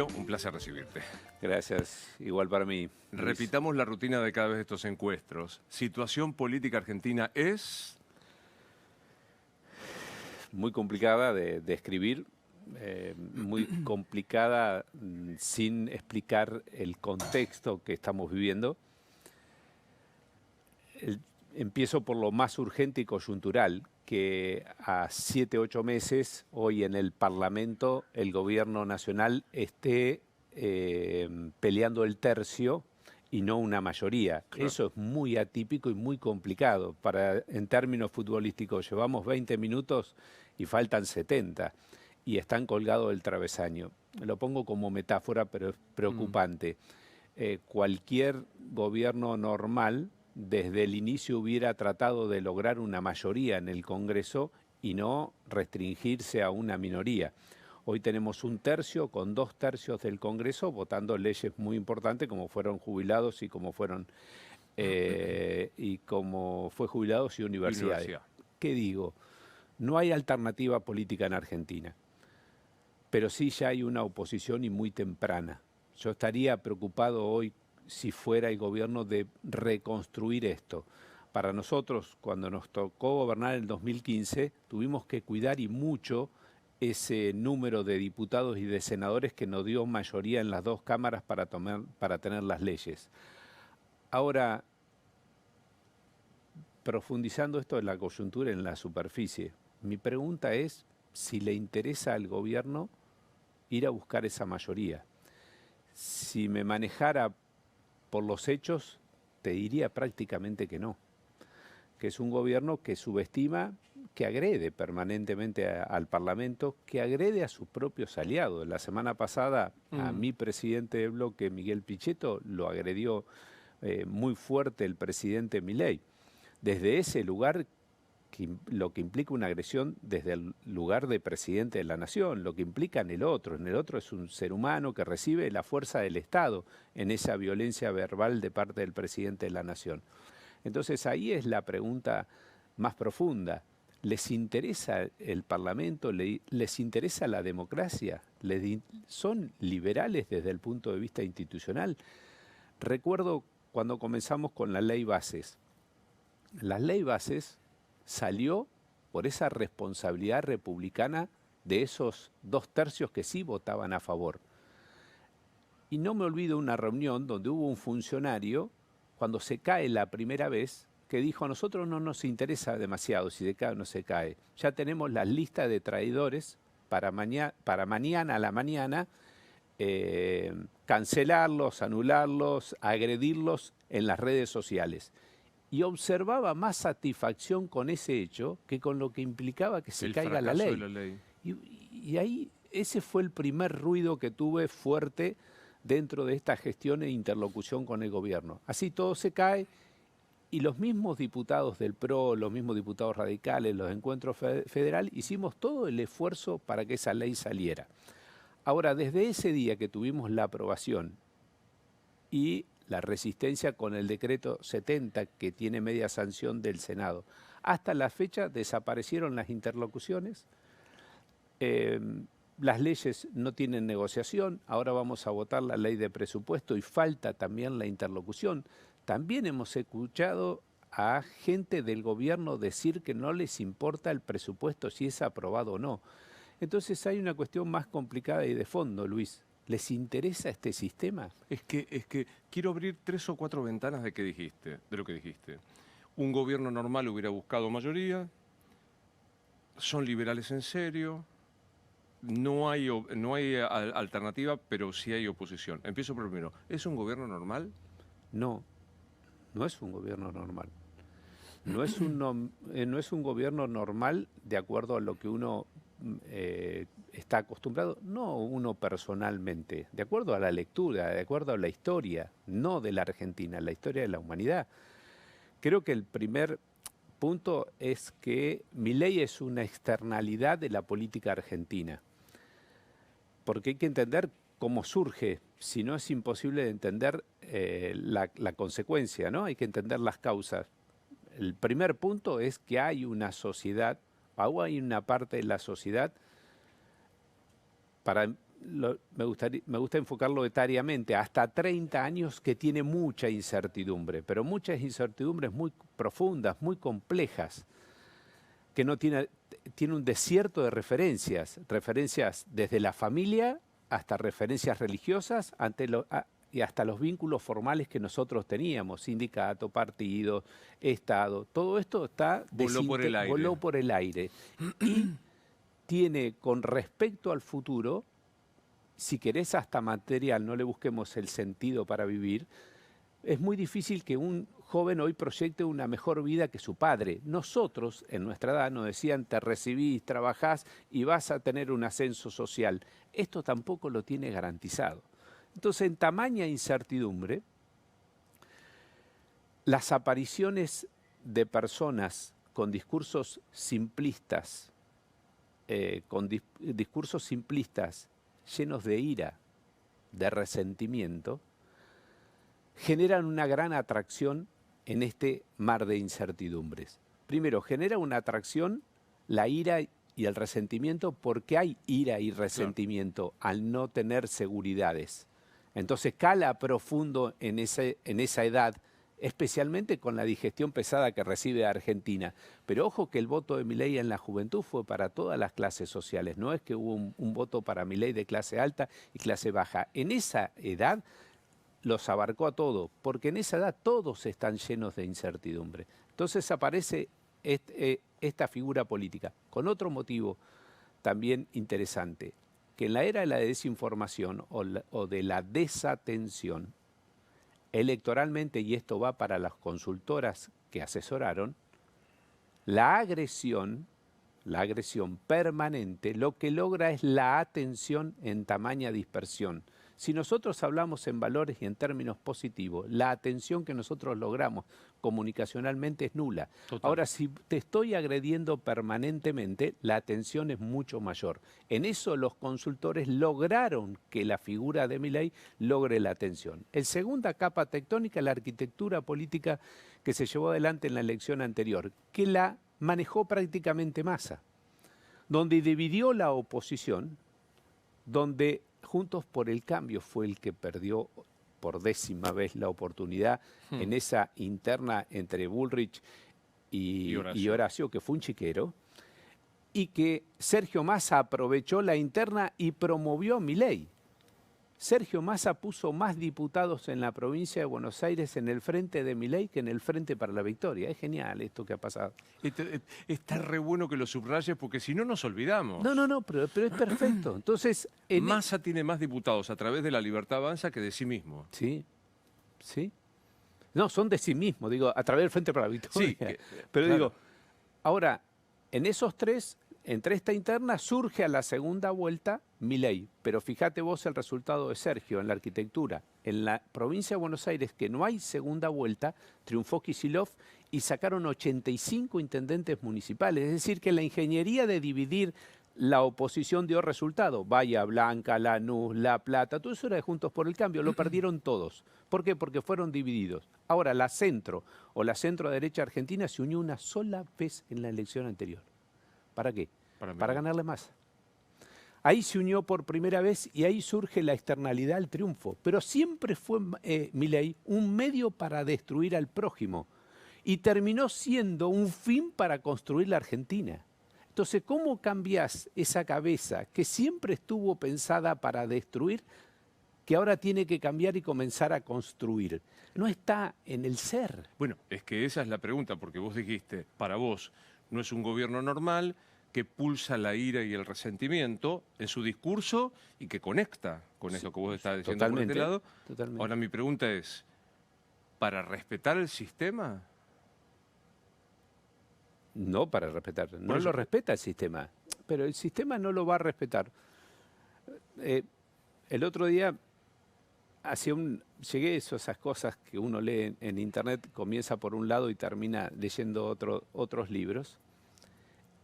Emilio, un placer recibirte. Gracias, igual para mí, Luis. Repitamos la rutina de cada vez de estos encuentros. Situación política argentina es... Muy complicada de escribir, muy complicada sin explicar el contexto que estamos viviendo. Empiezo por lo más urgente y coyuntural, que a 7, 8 meses, hoy en el Parlamento, el gobierno nacional esté peleando el tercio y no una mayoría. Claro. Eso es muy atípico y muy complicado. En términos futbolísticos, llevamos 20 minutos y faltan 70 y están colgados del travesaño. Lo pongo como metáfora, pero es preocupante. Cualquier gobierno normal desde el inicio hubiera tratado de lograr una mayoría en el Congreso y no restringirse a una minoría. Hoy tenemos un tercio con 2 tercios del Congreso votando leyes muy importantes como fueron jubilados y como fueron fue jubilados y universidades. ¿Qué digo? No hay alternativa política en Argentina, pero sí ya hay una oposición y muy temprana. Yo estaría preocupado hoy si fuera el gobierno de reconstruir esto. Para nosotros, cuando nos tocó gobernar en el 2015, tuvimos que cuidar y mucho ese número de diputados y de senadores que nos dio mayoría en las 2 cámaras para tener las leyes. Ahora, profundizando esto en la coyuntura, en la superficie, mi pregunta es si le interesa al gobierno ir a buscar esa mayoría. Si me manejara por los hechos, te diría prácticamente que no, que es un gobierno que subestima, que agrede permanentemente al Parlamento, que agrede a sus propios aliados. La semana pasada a mi presidente de bloque, Miguel Pichetto, lo agredió muy fuerte el presidente Milei. Desde ese lugar, lo que implica una agresión desde el lugar de presidente de la nación, lo que implica en el otro es un ser humano que recibe la fuerza del Estado en esa violencia verbal de parte del presidente de la nación. Entonces ahí es la pregunta más profunda. ¿Les interesa el Parlamento? ¿Les interesa la democracia? ¿Son liberales desde el punto de vista institucional? Recuerdo cuando comenzamos con la ley Bases. La ley Bases salió por esa responsabilidad republicana de esos 2 tercios que sí votaban a favor. Y no me olvido una reunión donde hubo un funcionario, cuando se cae la primera vez, que dijo: a nosotros no nos interesa demasiado si se cae o no se cae. Ya tenemos la lista de traidores para mañana a la mañana, cancelarlos, anularlos, agredirlos en las redes sociales. Y observaba más satisfacción con ese hecho que con lo que implicaba que se caiga la ley. Y ahí ese fue el primer ruido que tuve fuerte dentro de esta gestión e interlocución con el gobierno. Así todo se cae y los mismos diputados del PRO, los mismos diputados radicales, los encuentros federal, hicimos todo el esfuerzo para que esa ley saliera. Ahora, desde ese día que tuvimos la aprobación y la resistencia con el decreto 70, que tiene media sanción del Senado, hasta la fecha desaparecieron las interlocuciones, las leyes no tienen negociación, ahora vamos a votar la ley de presupuesto y falta también la interlocución. También hemos escuchado a gente del gobierno decir que no les importa el presupuesto si es aprobado o no. Entonces hay una cuestión más complicada y de fondo, Luis. ¿Les interesa este sistema? Es que quiero abrir 3 o 4 ventanas de lo que dijiste. Un gobierno normal hubiera buscado mayoría, son liberales en serio, no hay alternativa, pero sí hay oposición. Empiezo por primero. ¿Es un gobierno normal? No, no es un gobierno normal. No es un gobierno normal de acuerdo a lo que uno está acostumbrado, no uno personalmente, de acuerdo a la lectura, de acuerdo a la historia, no de la Argentina, la historia de la humanidad. Creo que el primer punto es que Milei es una externalidad de la política argentina, porque hay que entender cómo surge, si no es imposible de entender la consecuencia, ¿no? Hay que entender las causas. El primer punto es que hay una sociedad, o hay una parte de la sociedad, para me gusta enfocarlo etariamente, hasta 30 años que tiene mucha incertidumbre, pero muchas incertidumbres muy profundas, muy complejas, que no tiene un desierto de referencias desde la familia hasta referencias religiosas y hasta los vínculos formales que nosotros teníamos, sindicato, partido, Estado, todo esto voló por el aire. Y tiene con respecto al futuro, si querés hasta material, no le busquemos el sentido para vivir, es muy difícil que un joven hoy proyecte una mejor vida que su padre. Nosotros, en nuestra edad, nos decían, te recibís, trabajás y vas a tener un ascenso social. Esto tampoco lo tiene garantizado. Entonces, en tamaña incertidumbre, las apariciones de personas con discursos simplistas, llenos de ira, de resentimiento, generan una gran atracción en este mar de incertidumbres. Primero, genera una atracción la ira y el resentimiento porque hay ira y resentimiento al no tener seguridades. Entonces cala profundo en esa edad, especialmente con la digestión pesada que recibe Argentina. Pero ojo que el voto de Milei en la juventud fue para todas las clases sociales, no es que hubo un voto para Milei de clase alta y clase baja. En esa edad los abarcó a todos, porque en esa edad todos están llenos de incertidumbre. Entonces aparece esta figura política, con otro motivo también interesante, que en la era de la desinformación o de la desatención, electoralmente, y esto va para las consultoras que asesoraron, la agresión permanente lo que logra es la atención en tamaña dispersión. Si nosotros hablamos en valores y en términos positivos, la atención que nosotros logramos comunicacionalmente es nula. Total. Ahora, si te estoy agrediendo permanentemente, la atención es mucho mayor. En eso los consultores lograron que la figura de Milei logre la atención. El segunda capa tectónica, la arquitectura política que se llevó adelante en la elección anterior, que la manejó prácticamente Massa, donde dividió la oposición, donde Juntos por el Cambio fue el que perdió por 10ª vez la oportunidad en esa interna entre Bullrich y Horacio, que fue un chiquero, y que Sergio Massa aprovechó la interna y promovió a Milei. Sergio Massa puso más diputados en la provincia de Buenos Aires en el frente de Milei que en el Frente para la Victoria. Es genial esto que ha pasado. Está re bueno que lo subrayes porque si no nos olvidamos. No, pero es perfecto. Entonces, Massa tiene más diputados a través de la Libertad Avanza que de sí mismo. Sí. No, son de sí mismo, digo, a través del Frente para la Victoria. Sí, pero claro. Digo, ahora, en esos tres, entre esta interna surge a la segunda vuelta Milei, pero fíjate vos el resultado de Sergio en la arquitectura. En la provincia de Buenos Aires, que no hay segunda vuelta, triunfó Kicillof y sacaron 85 intendentes municipales. Es decir, que la ingeniería de dividir la oposición dio resultado. Bahía Blanca, Lanús, La Plata, todo eso era de Juntos por el Cambio, lo perdieron todos. ¿Por qué? Porque fueron divididos. Ahora, la centro o la centro-derecha argentina se unió una sola vez en la elección anterior. ¿Para qué? Para ganarle más. Ahí se unió por primera vez y ahí surge la externalidad del triunfo. Pero siempre fue Milei un medio para destruir al prójimo y terminó siendo un fin para construir la Argentina. Entonces, ¿cómo cambiás esa cabeza que siempre estuvo pensada para destruir, que ahora tiene que cambiar y comenzar a construir? No está en el ser. Bueno, es que esa es la pregunta, porque vos dijiste, para vos no es un gobierno normal que pulsa la ira y el resentimiento en su discurso y que conecta con eso que vos estás diciendo por este lado. Totalmente. Ahora mi pregunta es, ¿para respetar el sistema? No para respetar, no lo respeta el sistema, pero el sistema no lo va a respetar. El otro día llegué a esas cosas que uno lee en internet, comienza por un lado y termina leyendo otros libros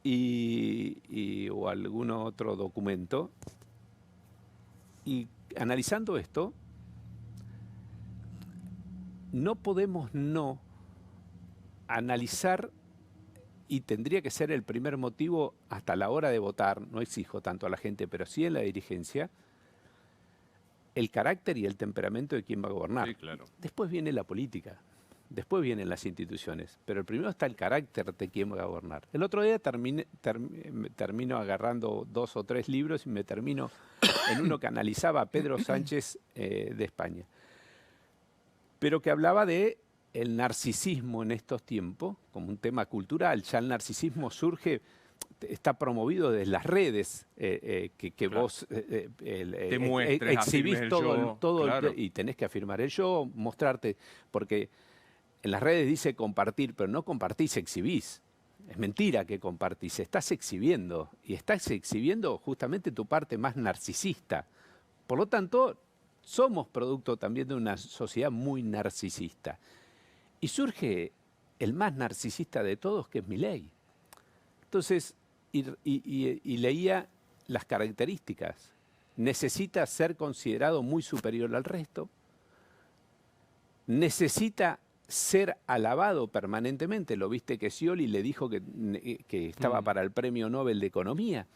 o algún otro documento, y analizando esto, no podemos no analizar. Y tendría que ser el primer motivo hasta la hora de votar, no exijo tanto a la gente, pero sí en la dirigencia, el carácter y el temperamento de quien va a gobernar. Sí, claro. Después viene la política, después vienen las instituciones, pero primero está el carácter de quien va a gobernar. El otro día termino agarrando 2 o 3 libros y me termino en uno que analizaba a Pedro Sánchez de España, pero que hablaba de el narcisismo en estos tiempos como un tema cultural. Ya el narcisismo surge, está promovido desde las redes, que Claro. vos Te muestres, exhibís afirmes el todo, yo, claro. y tenés que afirmar el yo, mostrarte, porque en las redes dice compartir, pero no compartís, exhibís. Es mentira que compartís, estás exhibiendo, y estás exhibiendo justamente tu parte más narcisista. Por lo tanto, somos producto también de una sociedad muy narcisista. Y surge el más narcisista de todos, que es Milei. Entonces, y leía las características. Necesita ser considerado muy superior al resto. Necesita ser alabado permanentemente. Lo viste que Scioli le dijo que estaba para el Premio Nobel de Economía.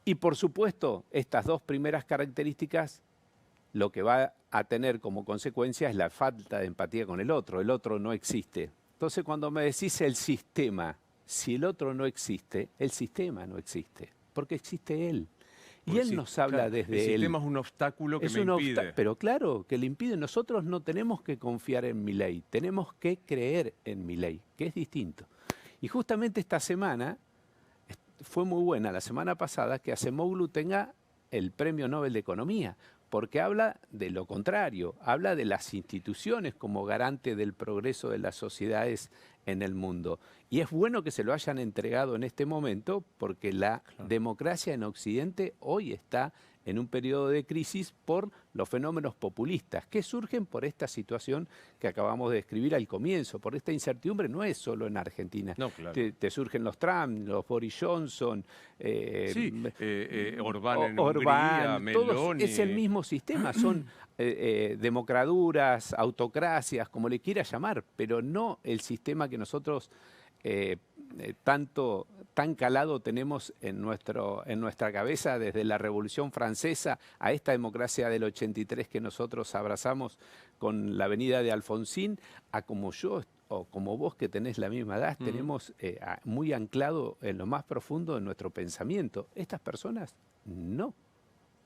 Y por supuesto, estas 2 primeras características, lo que va a tener como consecuencia es la falta de empatía con el otro. El otro no existe. Entonces, cuando me decís el sistema, si el otro no existe, el sistema no existe, porque existe él. Y Porque él nos habla claro, desde el él. sistema es un obstáculo que me impide. Pero claro, que le impide. Nosotros no tenemos que confiar en Milei, tenemos que creer en Milei, que es distinto. Y justamente esta semana, fue muy buena la semana pasada, que Acemoglu tenga el Premio Nobel de Economía, porque habla de lo contrario, habla de las instituciones como garante del progreso de las sociedades en el mundo. Y es bueno que se lo hayan entregado en este momento, porque la democracia en Occidente hoy está en un periodo de crisis por los fenómenos populistas que surgen por esta situación que acabamos de describir al comienzo, por esta incertidumbre. No es solo en Argentina. No, claro. Te surgen los Trump, los Boris Johnson, Orbán en Orbán, Hungría, Meloni. es el mismo sistema, son democraduras, autocracias, como le quiera llamar, pero no el sistema que nosotros tan calado tenemos en nuestra cabeza desde la Revolución Francesa a esta democracia del 83 que nosotros abrazamos con la venida de Alfonsín, a como yo o como vos que tenés la misma edad, tenemos muy anclado en lo más profundo de nuestro pensamiento. Estas personas no,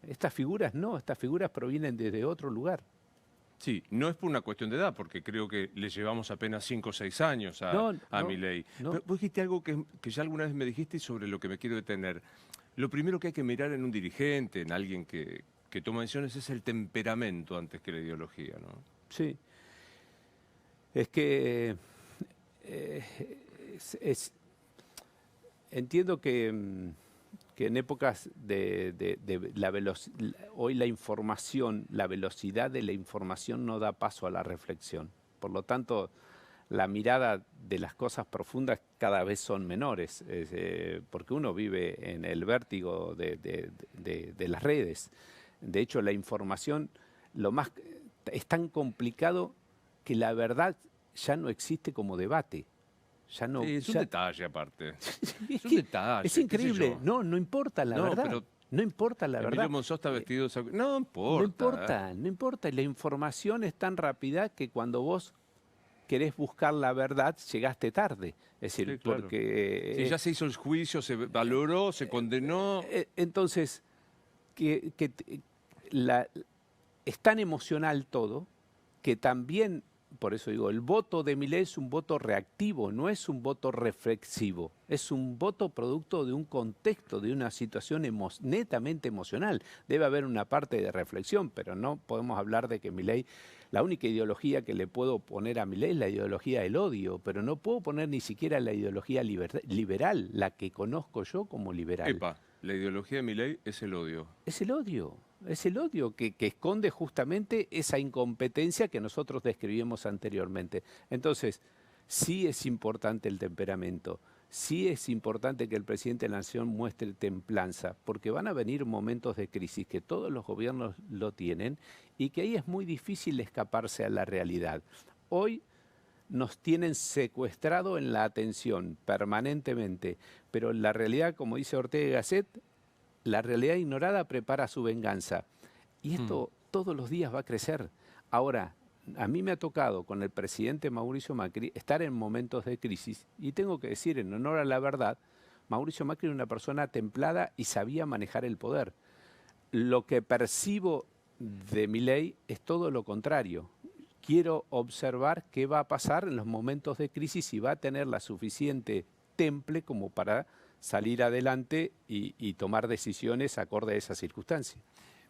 estas figuras no, estas figuras provienen desde otro lugar. Sí, no es por una cuestión de edad, porque creo que le llevamos apenas 5 o 6 años a Milei. No. Pero vos dijiste algo que ya alguna vez me dijiste y sobre lo que me quiero detener. Lo primero que hay que mirar en un dirigente, en alguien que toma decisiones, es el temperamento antes que la ideología, ¿no? Sí. Es que entiendo que en épocas de la hoy la información, la velocidad de la información no da paso a la reflexión. Por lo tanto, la mirada de las cosas profundas cada vez son menores, porque uno vive en el vértigo de las redes. De hecho, la información es tan complicado que la verdad ya no existe como debate. Ya no, sí, es un detalle aparte. Es un detalle. Es increíble. No importa la verdad. Pero no importa la verdad. Emilio Monzó está vestido de... No importa. No importa. La información es tan rápida que cuando vos querés buscar la verdad, llegaste tarde. Es decir, sí, claro. porque... sí, ya se hizo el juicio, se valoró, se condenó. Entonces, es tan emocional todo que también... Por eso digo, el voto de Milei es un voto reactivo, no es un voto reflexivo, es un voto producto de un contexto, de una situación netamente emocional. Debe haber una parte de reflexión, pero no podemos hablar de que Milei, la única ideología que le puedo poner a Milei es la ideología del odio, pero no puedo poner ni siquiera la ideología liberal, la que conozco yo como liberal. Epa, la ideología de Milei es el odio. Es el odio. Es el odio que esconde justamente esa incompetencia que nosotros describimos anteriormente. Entonces, sí es importante el temperamento, sí es importante que el presidente de la Nación muestre templanza, porque van a venir momentos de crisis que todos los gobiernos lo tienen y que ahí es muy difícil escaparse a la realidad. Hoy nos tienen secuestrado en la atención permanentemente, pero la realidad, como dice Ortega y Gasset, la realidad ignorada prepara su venganza. Y esto todos los días va a crecer. Ahora, a mí me ha tocado con el presidente Mauricio Macri estar en momentos de crisis y tengo que decir, en honor a la verdad, Mauricio Macri era una persona templada y sabía manejar el poder. Lo que percibo de Milei es todo lo contrario. Quiero observar qué va a pasar en los momentos de crisis y va a tener la suficiente temple como para salir adelante y tomar decisiones acorde a esas circunstancias.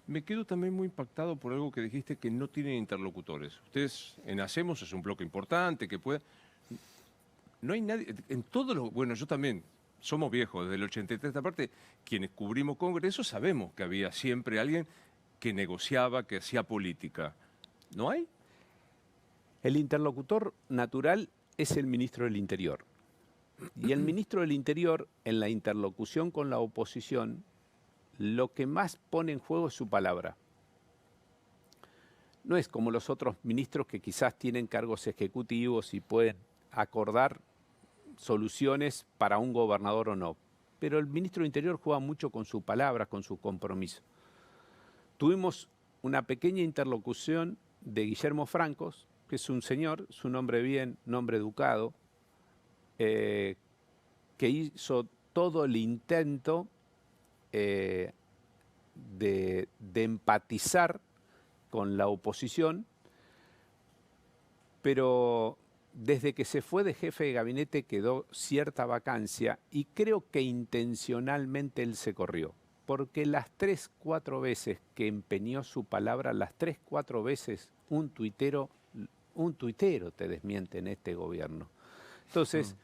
Me quedo también muy impactado por algo que dijiste, que no tienen interlocutores. Ustedes en Hacemos es un bloque importante que puede... No hay nadie... En todos los... Bueno, yo también, somos viejos, desde el 83, aparte, quienes cubrimos Congreso sabemos que había siempre alguien que negociaba, que hacía política. ¿No hay? El interlocutor natural es el ministro del Interior. Y el ministro del Interior, en la interlocución con la oposición, lo que más pone en juego es su palabra. No es como los otros ministros que quizás tienen cargos ejecutivos y pueden acordar soluciones para un gobernador o no. Pero el ministro del Interior juega mucho con su palabra, con su compromiso. Tuvimos una pequeña interlocución de Guillermo Francos, que es un señor, es un hombre bien, un hombre educado, que hizo todo el intento de empatizar con la oposición, pero desde que se fue de jefe de gabinete quedó cierta vacancia y creo que intencionalmente él se corrió, porque las 3, 4 veces que empeñó su palabra, las 3, 4 veces un tuitero te desmiente en este gobierno. Entonces,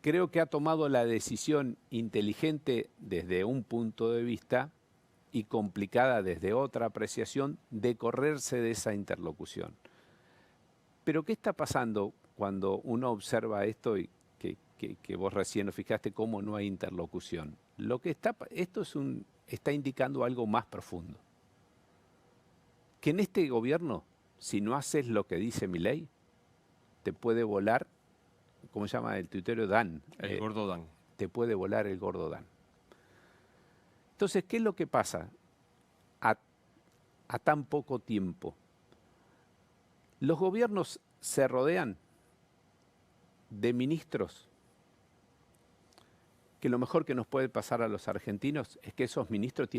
creo que ha tomado la decisión inteligente desde un punto de vista y complicada desde otra apreciación de correrse de esa interlocución. Pero ¿qué está pasando cuando uno observa esto y que vos recién nos fijaste cómo no hay interlocución? Esto está indicando algo más profundo. Que en este gobierno, si no haces lo que dice Milei, te puede volar, ¿cómo se llama el tuitero? Dan. El gordo Dan. Te puede volar el gordo Dan. Entonces, ¿qué es lo que pasa a tan poco tiempo? Los gobiernos se rodean de ministros que lo mejor que nos puede pasar a los argentinos es que esos ministros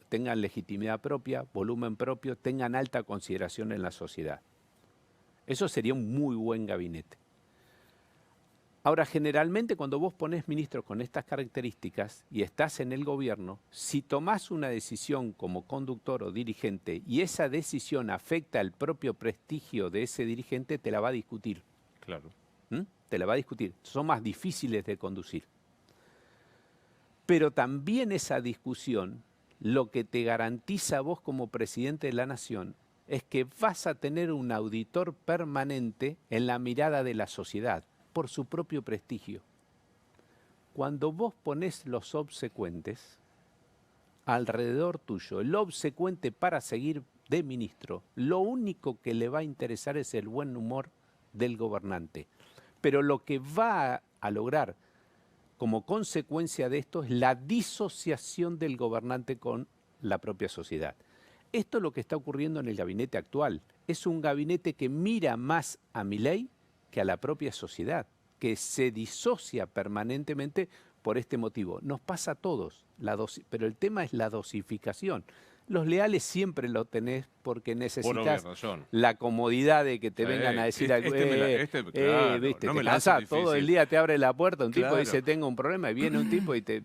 tengan legitimidad propia, volumen propio, tengan alta consideración en la sociedad. Eso sería un muy buen gabinete. Ahora, generalmente cuando vos ponés ministros con estas características y estás en el gobierno, si tomás una decisión como conductor o dirigente y esa decisión afecta al propio prestigio de ese dirigente, te la va a discutir. Claro. Te la va a discutir. Son más difíciles de conducir. Pero también esa discusión, lo que te garantiza a vos como presidente de la nación, es que vas a tener un auditor permanente en la mirada de la sociedad, por su propio prestigio. Cuando vos ponés los obsecuentes alrededor tuyo, el obsecuente para seguir de ministro, lo único que le va a interesar es el buen humor del gobernante. Pero lo que va a lograr como consecuencia de esto es la disociación del gobernante con la propia sociedad. Esto es lo que está ocurriendo en el gabinete actual. Es un gabinete que mira más a Milei que a la propia sociedad, que se disocia permanentemente por este motivo. Nos pasa a todos, pero el tema es la dosificación. Los leales siempre lo tenés porque necesitas la comodidad de que te vengan a decir algo. ¿Viste? Te cansás, todo el día te abre la puerta, un tipo dice tengo un problema y viene un tipo y te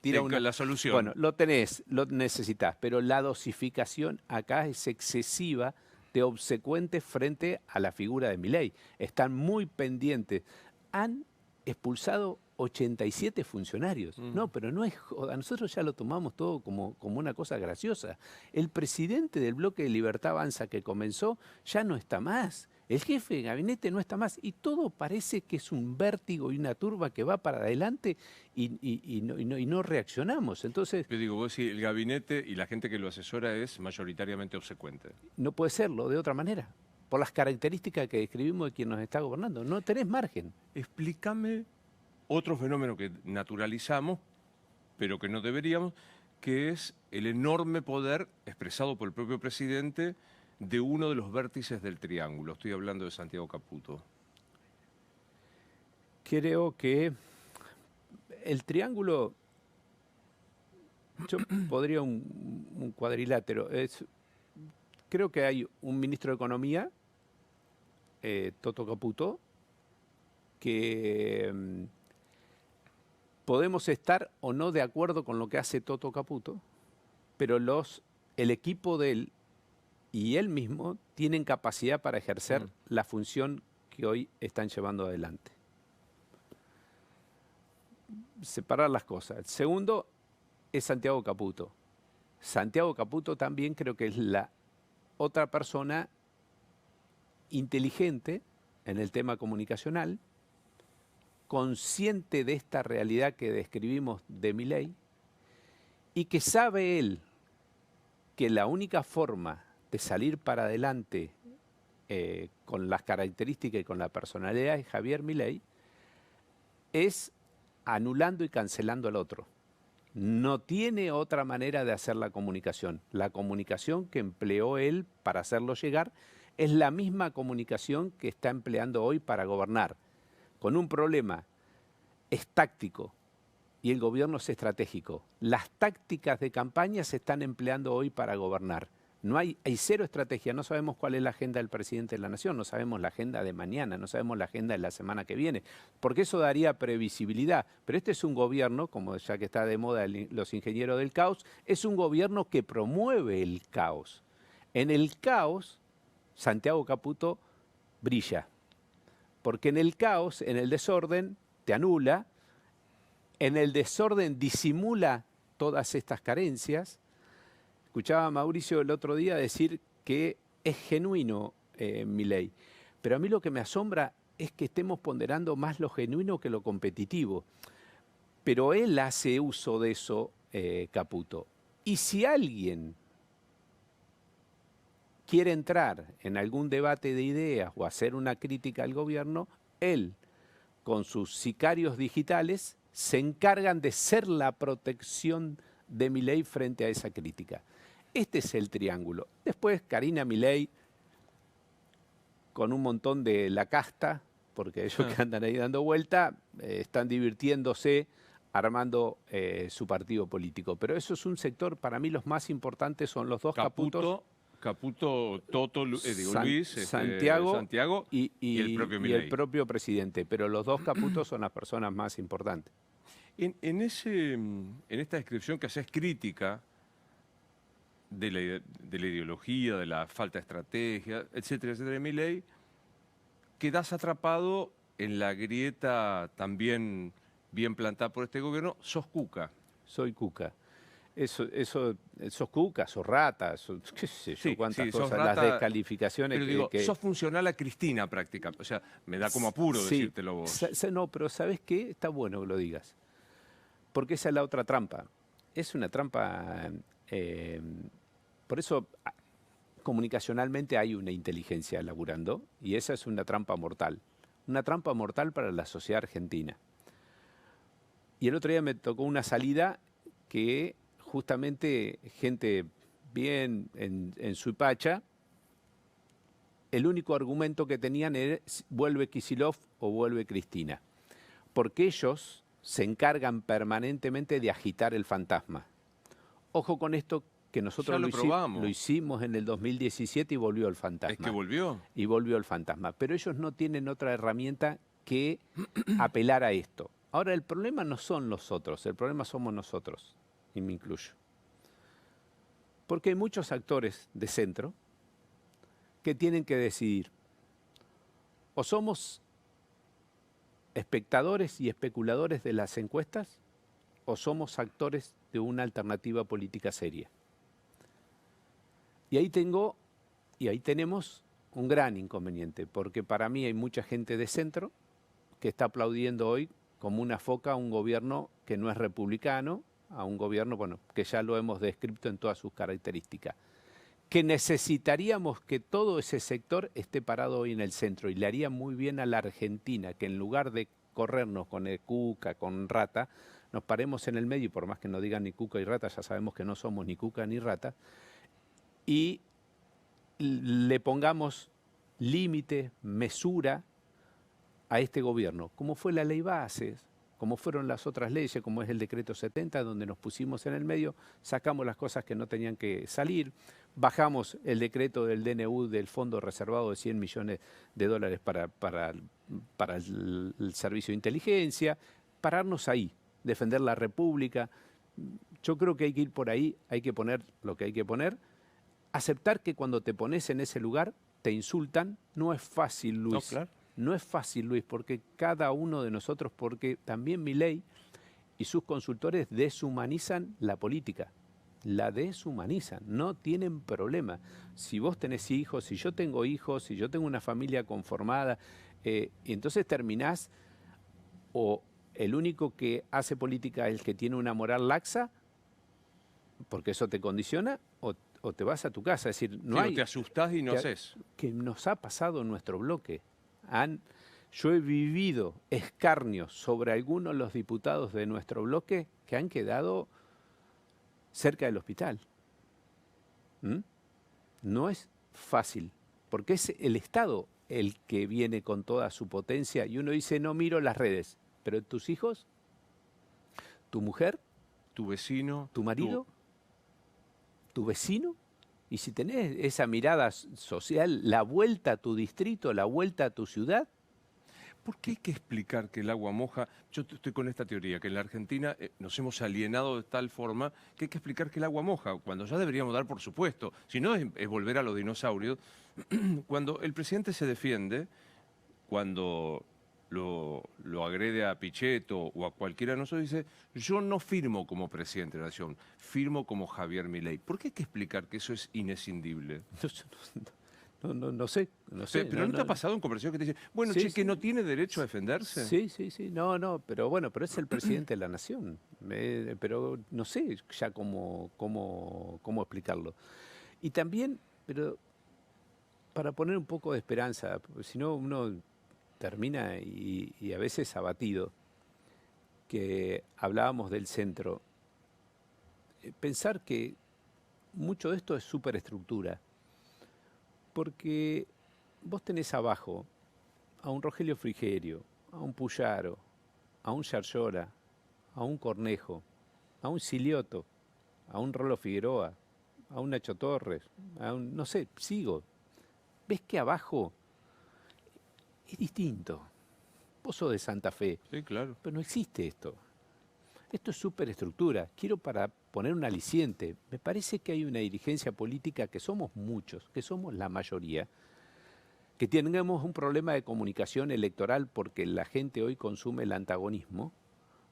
tira la solución. Bueno, lo tenés, lo necesitas, pero la dosificación acá es excesiva de obsecuentes frente a la figura de Milei. Están muy pendientes. Han expulsado 87 funcionarios. No, pero no es joda. Nosotros ya lo tomamos todo como una cosa graciosa. El presidente del bloque de Libertad Avanza que comenzó ya no está más. El jefe de gabinete no está más. Y todo parece que es un vértigo y una turba que va para adelante y no reaccionamos. Entonces, yo digo, vos decís, el gabinete y la gente que lo asesora es mayoritariamente obsecuente. No puede serlo de otra manera. Por las características que describimos de quien nos está gobernando. No tenés margen. Explícame otro fenómeno que naturalizamos, pero que no deberíamos, que es el enorme poder expresado por el propio presidente de uno de los vértices del triángulo. Estoy hablando de Santiago Caputo. Creo que el triángulo, yo podría un cuadrilátero. Creo que hay un ministro de Economía, Toto Caputo, que podemos estar o no de acuerdo con lo que hace Toto Caputo, pero el equipo de él y él mismo tienen capacidad para ejercer la función que hoy están llevando adelante. Separar las cosas. El segundo es Santiago Caputo. Santiago Caputo también creo que es la otra persona inteligente en el tema comunicacional, consciente de esta realidad que describimos de Milei, y que sabe él que la única forma de salir para adelante con las características y con la personalidad de Javier Milei es anulando y cancelando al otro. No tiene otra manera de hacer la comunicación. La comunicación que empleó él para hacerlo llegar es la misma comunicación que está empleando hoy para gobernar. Con un problema, es táctico y el gobierno es estratégico. Las tácticas de campaña se están empleando hoy para gobernar. Hay cero estrategia, no sabemos cuál es la agenda del presidente de la Nación, no sabemos la agenda de mañana, no sabemos la agenda de la semana que viene, porque eso daría previsibilidad. Pero este es un gobierno, como ya que está de moda los ingenieros del caos, es un gobierno que promueve el caos. En el caos, Santiago Caputo brilla, porque en el caos, en el desorden, te anula, en el desorden disimula todas estas carencias. Escuchaba a Mauricio el otro día decir que es genuino Milei, pero a mí lo que me asombra es que estemos ponderando más lo genuino que lo competitivo. Pero él hace uso de eso, Caputo. Y si alguien quiere entrar en algún debate de ideas o hacer una crítica al gobierno, él, con sus sicarios digitales, se encargan de ser la protección de Milei frente a esa crítica. Este es el triángulo. Después Karina Milei, con un montón de la casta, porque ellos que andan ahí dando vuelta, están divirtiéndose, armando su partido político. Pero eso es un sector, para mí los más importantes son los dos Caputos. Caputo, Toto, Luis, Santiago y el propio Milei. Y el propio presidente. Pero los dos Caputos son las personas más importantes. En esta descripción que haces crítica de la ideología, de la falta de estrategia, etcétera, etcétera, de Milei, quedás atrapado en la grieta también bien plantada por este gobierno. Sos cuca. Soy cuca. Sos cuca, sos rata, qué sé yo, cuántas cosas, rata, las descalificaciones. Pero digo, sos funcional a Cristina prácticamente. O sea, me da como apuro decírtelo vos. No, pero ¿sabés qué? Está bueno que lo digas. Porque esa es la otra trampa. Es una trampa. Por eso, comunicacionalmente hay una inteligencia laburando, y esa es una trampa mortal. Una trampa mortal para la sociedad argentina. Y el otro día me tocó una salida que justamente gente bien en Suipacha, el único argumento que tenían era vuelve Kicillof o vuelve Cristina. Porque ellos se encargan permanentemente de agitar el fantasma. Ojo con esto, que nosotros lo hicimos en el 2017 y volvió el fantasma. ¿Es que volvió? Y volvió el fantasma. Pero ellos no tienen otra herramienta que apelar a esto. Ahora, el problema no son los otros, el problema somos nosotros, y me incluyo. Porque hay muchos actores de centro que tienen que decidir. O somos espectadores y especuladores de las encuestas, o somos actores de una alternativa política seria. Y ahí tenemos un gran inconveniente, porque para mí hay mucha gente de centro que está aplaudiendo hoy como una foca a un gobierno que no es republicano, a un gobierno, bueno, que ya lo hemos descrito en todas sus características. Que necesitaríamos que todo ese sector esté parado hoy en el centro, y le haría muy bien a la Argentina que en lugar de corrernos con el cuca, con rata, nos paremos en el medio, y por más que no digan ni cuca y rata, ya sabemos que no somos ni cuca ni rata, y le pongamos límite, mesura a este gobierno, como fue la ley Bases, como fueron las otras leyes, como es el decreto 70, donde nos pusimos en el medio, sacamos las cosas que no tenían que salir, bajamos el decreto del DNU del fondo reservado de 100 millones de dólares para el servicio de inteligencia, pararnos ahí, defender la República. Yo creo que hay que ir por ahí, hay que poner lo que hay que poner, aceptar que cuando te pones en ese lugar te insultan. No es fácil, Luis. No, claro. No es fácil, Luis, porque cada uno de nosotros, porque también Milei y sus consultores deshumanizan la política. La deshumanizan, no tienen problema. Si vos tenés hijos, si yo tengo hijos, si yo tengo una familia conformada, y entonces terminás, o el único que hace política es el que tiene una moral laxa, porque eso te condiciona, o te vas a tu casa. Es decir, no Sí, hay... o te asustás y no haces. Que nos ha pasado en nuestro bloque. Yo he vivido escarnios sobre algunos de los diputados de nuestro bloque que han quedado cerca del hospital. No es fácil, porque es el Estado el que viene con toda su potencia y uno dice, no miro las redes, pero tus hijos, tu mujer, Tu vecino. tu marido, tu vecino, y si tenés esa mirada social, la vuelta a tu distrito, la vuelta a tu ciudad. ¿Por qué hay que explicar que el agua moja? Yo estoy con esta teoría, que en la Argentina nos hemos alienado de tal forma que hay que explicar que el agua moja, cuando ya deberíamos dar por supuesto. Si no, es volver a los dinosaurios. Cuando el presidente se defiende, cuando lo agrede a Pichetto o a cualquiera de nosotros, dice, yo no firmo como presidente de la Nación, firmo como Javier Milei. ¿Por qué hay que explicar que eso es inescindible? No sé. Pero ¿no te ha pasado en conversación que te dice, bueno, Sí, che, que sí. no tiene derecho a defenderse? Sí. No, pero bueno, pero es el presidente de la nación. Pero no sé ya cómo explicarlo. Y también, pero para poner un poco de esperanza, porque si no uno termina y a veces abatido, que hablábamos del centro. Pensar que mucho de esto es superestructura. Porque vos tenés abajo a un Rogelio Frigerio, a un Puyaro, a un Yarlora, a un Cornejo, a un Silioto, a un Rolo Figueroa, a un Nacho Torres, a un, no sé, sigo. ¿Ves que abajo es distinto? Vos sos de Santa Fe, Sí, claro. pero no existe esto. Esto es superestructura. Quiero para poner un aliciente. Me parece que hay una dirigencia política que somos muchos, que somos la mayoría, que tengamos un problema de comunicación electoral porque la gente hoy consume el antagonismo,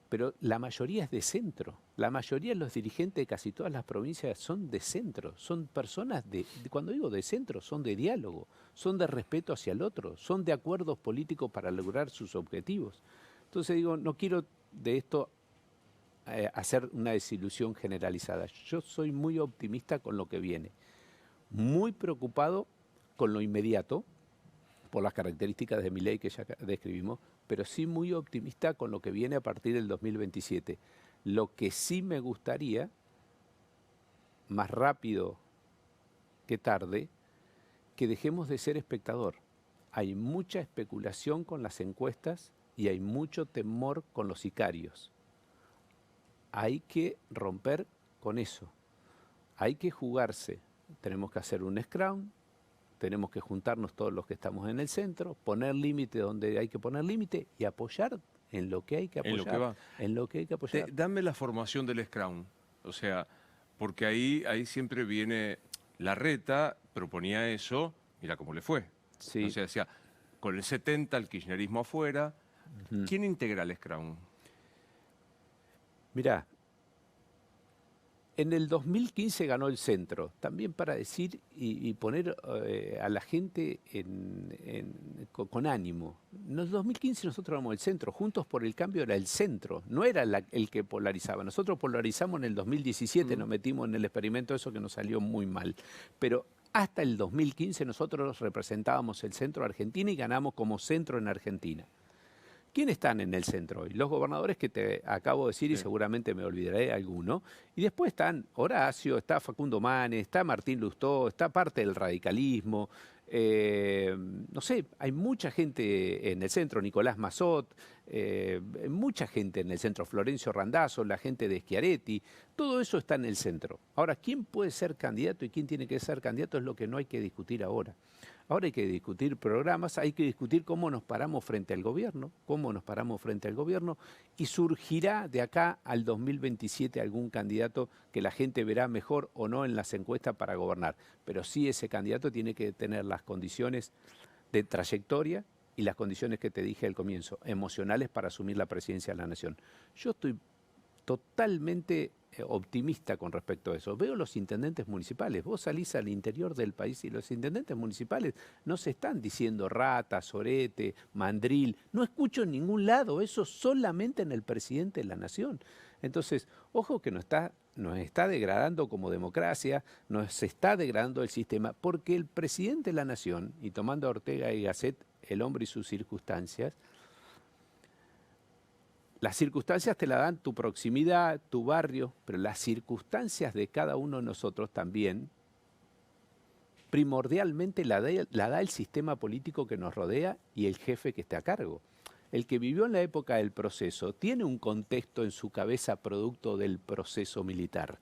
pero la mayoría es de centro. La mayoría de los dirigentes de casi todas las provincias son de centro. Son personas cuando digo de centro, son de diálogo, son de respeto hacia el otro, son de acuerdos políticos para lograr sus objetivos. Entonces digo, no quiero de esto hacer una desilusión generalizada. Yo soy muy optimista con lo que viene, muy preocupado con lo inmediato, por las características de Milei que ya describimos, pero sí muy optimista con lo que viene a partir del 2027. Lo que sí me gustaría, más rápido que tarde, que dejemos de ser espectador. Hay mucha especulación con las encuestas y hay mucho temor con los sicarios. Hay que romper con eso. Hay que jugarse. Tenemos que hacer un scrum, tenemos que juntarnos todos los que estamos en el centro, poner límite donde hay que poner límite y apoyar en lo que hay que apoyar. En lo que va. En lo que hay que apoyar. Dame la formación del Scrum. O sea, porque ahí siempre viene Larreta, proponía eso, mira cómo le fue. Sí. O sea, decía, con el 70 el kirchnerismo afuera. ¿Quién integra el Scrum? Mirá, en el 2015 ganó el centro, también para decir y poner a la gente con ánimo. En el 2015 nosotros éramos el centro, Juntos por el Cambio era el centro, no era el que polarizaba. Nosotros polarizamos en el 2017, nos metimos en el experimento eso que nos salió muy mal. Pero hasta el 2015 nosotros representábamos el centro de Argentina y ganamos como centro en Argentina. ¿Quiénes están en el centro hoy? Los gobernadores que te acabo de decir y Sí. seguramente me olvidaré de alguno. Y después están Horacio, está Facundo Manes, está Martín Lustó, está parte del radicalismo. No sé, hay mucha gente en el centro, Nicolás Massot, mucha gente en el centro, Florencio Randazzo, la gente de Schiaretti, todo eso está en el centro. Ahora, ¿quién puede ser candidato y quién tiene que ser candidato? Es lo que no hay que discutir ahora. Ahora hay que discutir programas, hay que discutir cómo nos paramos frente al gobierno, y surgirá de acá al 2027 algún candidato que la gente verá mejor o no en las encuestas para gobernar. Pero sí ese candidato tiene que tener las condiciones de trayectoria y las condiciones que te dije al comienzo, emocionales para asumir la presidencia de la Nación. Yo estoy totalmente optimista con respecto a eso. Veo los intendentes municipales, vos salís al interior del país y los intendentes municipales no se están diciendo rata, sorete, mandril, no escucho en ningún lado eso, solamente en el presidente de la Nación. Entonces, ojo que nos está degradando como democracia, nos está degradando el sistema, porque el presidente de la Nación, y tomando a Ortega y Gasset, el hombre y sus circunstancias, las circunstancias te la dan tu proximidad, tu barrio, pero las circunstancias de cada uno de nosotros también, primordialmente la da el sistema político que nos rodea y el jefe que esté a cargo. El que vivió en la época del proceso tiene un contexto en su cabeza producto del proceso militar.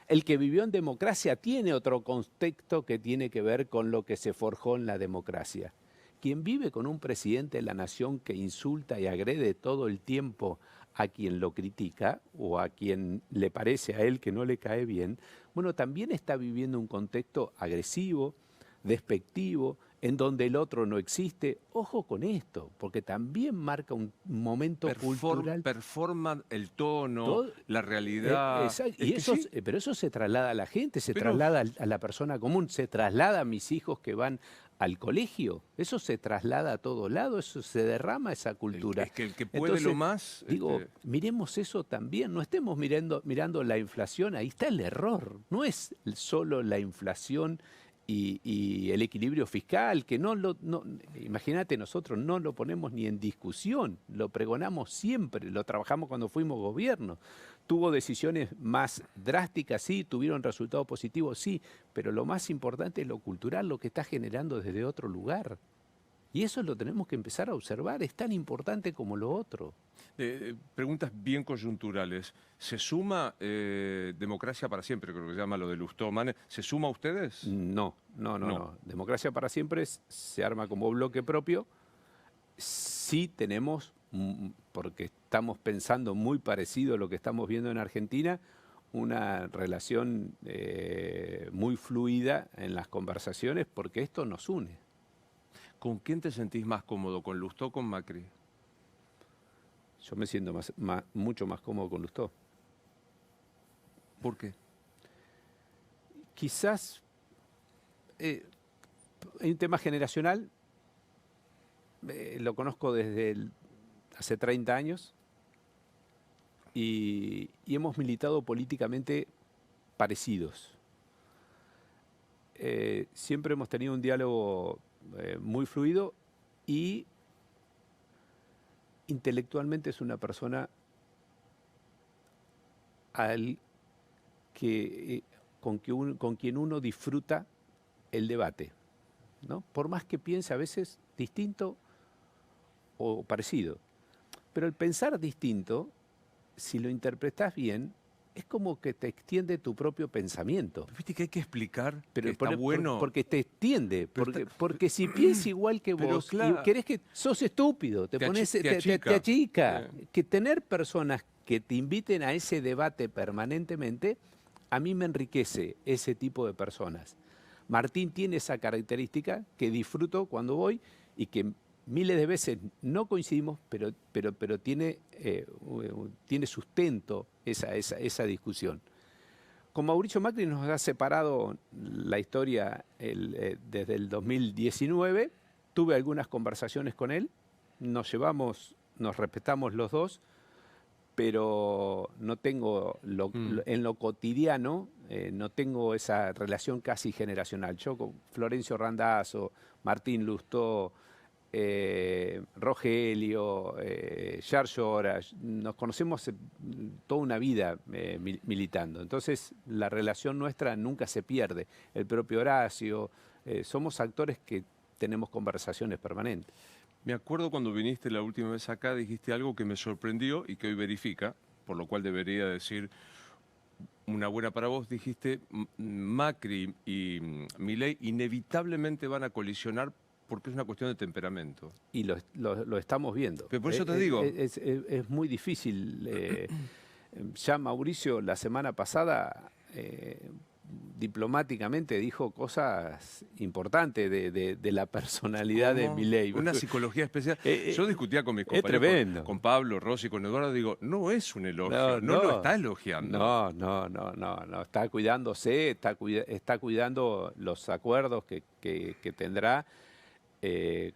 El que vivió en democracia tiene otro contexto que tiene que ver con lo que se forjó en la democracia. Quien vive con un presidente de la nación que insulta y agrede todo el tiempo a quien lo critica o a quien le parece a él que no le cae bien, bueno, también está viviendo un contexto agresivo, despectivo, en donde el otro no existe. Ojo con esto, porque también marca un momento cultural. Performan el tono, Todo, la realidad. y Es eso, que sí, pero eso se traslada a la gente, se pero traslada a la persona común, se traslada a mis hijos que van al colegio, eso se traslada a todo lado, eso se derrama esa cultura. es que el que puede Entonces, lo más. digo, miremos eso también, no estemos mirando la inflación, ahí está el error, no es solo la inflación y el equilibrio fiscal, que imagínate, nosotros no lo ponemos ni en discusión, lo pregonamos siempre, lo trabajamos cuando fuimos gobierno. Tuvo decisiones más drásticas, sí, tuvieron resultados positivos, sí, pero lo más importante es lo cultural, lo que está generando desde otro lugar. Y eso lo tenemos que empezar a observar, es tan importante como lo otro. Preguntas bien coyunturales. ¿Se suma Democracia para Siempre, creo que se llama lo de Lustó, Manes? ¿Se suma a ustedes? No. Democracia para Siempre se arma como bloque propio. Sí tenemos, porque estamos pensando muy parecido a lo que estamos viendo en Argentina, una relación muy fluida en las conversaciones, porque esto nos une. ¿Con quién te sentís más cómodo, con Lustó o con Macri? Yo me siento mucho más cómodo con Lustó. ¿Por qué? Quizás hay un tema generacional, lo conozco desde hace 30 años y hemos militado políticamente parecidos. Siempre hemos tenido un diálogo muy fluido y intelectualmente es una persona con quien uno disfruta el debate, ¿no? Por más que piense a veces distinto o parecido. Pero el pensar distinto, si lo interpretas bien, es como que te extiende tu propio pensamiento. Viste que hay que explicar, Pero que está bueno. porque te extiende, porque si piensas igual que Pero vos claro, y querés que sos estúpido, te achica. Que tener personas que te inviten a ese debate permanentemente, a mí me enriquece ese tipo de personas. Martín tiene esa característica que disfruto cuando voy y que miles de veces no coincidimos, pero tiene sustento esa discusión. Con Mauricio Macri nos ha separado la historia desde el 2019. Tuve algunas conversaciones con él, nos respetamos los dos, pero no tengo en lo cotidiano, no tengo esa relación casi generacional. Yo con Florencio Randazzo, Martín Lustó, Rogelio, Yarlora, nos conocemos toda una vida militando. Entonces, la relación nuestra nunca se pierde. El propio Horacio, somos actores que tenemos conversaciones permanentes. Me acuerdo cuando viniste la última vez acá, dijiste algo que me sorprendió y que hoy verifica, por lo cual debería decir una buena para vos. Dijiste, Macri y Milei inevitablemente van a colisionar porque es una cuestión de temperamento. Y lo estamos viendo. Pero por eso te digo. Es muy difícil. Ya Mauricio la semana pasada diplomáticamente dijo cosas importantes de la personalidad de Milei. Una psicología especial. Yo discutía con mis compañeros, con Pablo, Rossi, con Eduardo, digo, no es un elogio, no lo está elogiando. No, está cuidándose, está cuidando los acuerdos que tendrá